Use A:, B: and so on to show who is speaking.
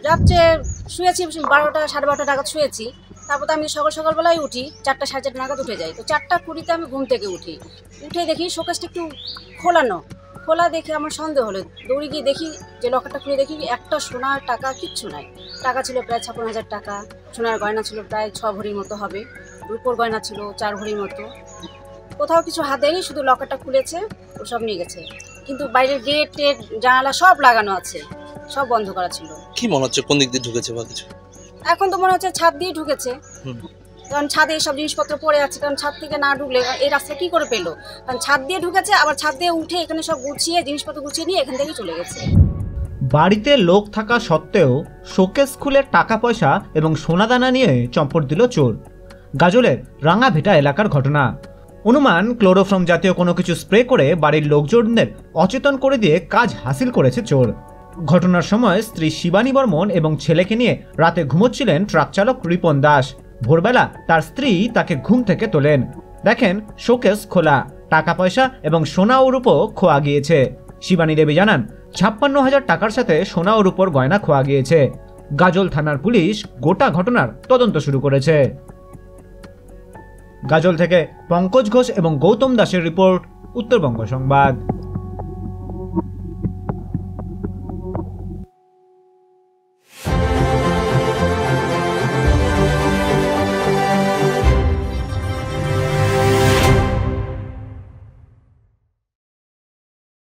A: রাত্রে শুয়েছি 12টা 12:30 নাগাদ শুয়েছি। তারপর তো আমি সকালবেলায় উঠি, 4টা 4:30 নাগাদ উঠে যাই। তো 4:20 আমি ঘুম থেকে উঠি, উঠে দেখি শোকেসটা একটু খোলা দেখে আমার সন্দেহ হলো। দৌড়ে গিয়ে দেখি যে লকারটা খুলে দেখি একটা সোনার টাকা কিচ্ছু নাই। টাকা ছিল প্রায় 56,000 টাকা, সোনার গয়না ছিল প্রায় 6 ভরির মতো হবে, রূপোর গয়না ছিল 4 ভরির মতো। কোথাও কিছু হাত দেয়নি, শুধু লকারটা খুলেছে, ওসব নিয়ে গেছে। কিন্তু বাইরের গেট টেট জানালা সব লাগানো আছে, সব বন্ধ করা ছিল।
B: কি মনে হচ্ছে কোন দিক দিয়ে ঢুকেছে বা কিছু?
A: এখন তো মনে হচ্ছে ছাদ দিয়ে ঢুকেছে, কারণ ছাদে সব জিনিসপত্র পড়ে আছে। কারণ ছাদ থেকে না ঢুকলে এই রাস্তা কি করে পেলো? কারণ ছাদ দিয়ে ঢুকেছে, আবার ছাদ দিয়ে উঠে এখানে সব গুছিয়ে জিনিসপত্র গুছিয়ে নিয়ে এখান থেকে চলে গেছে।
C: বাড়িতে লোক থাকা সত্ত্বেও শোকেস খুলে টাকা পয়সা এবং সোনাদানা নিয়ে চম্পট দিল চোর। গাজলের রাঙাভিটা এলাকার ঘটনা। অনুমান ক্লোরোফর্ম জাতীয় কোনো কিছু স্প্রে করে বাড়ির লোকজনদের অচেতন করে দিয়ে কাজ হাসিল করেছে চোর। ঘটনার সময় স্ত্রী শিবানী বর্মন এবং ছেলেকে নিয়ে রাতে ঘুমোচ্ছিলেন ট্রাক চালক রিপন দাস। ভোরবেলা তার স্ত্রী তাকে ঘুম থেকে তোলেন, দেখেন শোকেস খোলা, টাকা পয়সা এবং সোনা ও রূপো খোয়া গিয়েছে। শিবানী দেবী জানান 56,000 টাকার সাথে সোনা ও রূপোর গয়না খোয়া গিয়েছে। গাজল থানার পুলিশ গোটা ঘটনার তদন্ত শুরু করেছে। গাজল থেকে পঙ্কজ ঘোষ এবং গৌতম দাসের রিপোর্ট, উত্তরবঙ্গ সংবাদ।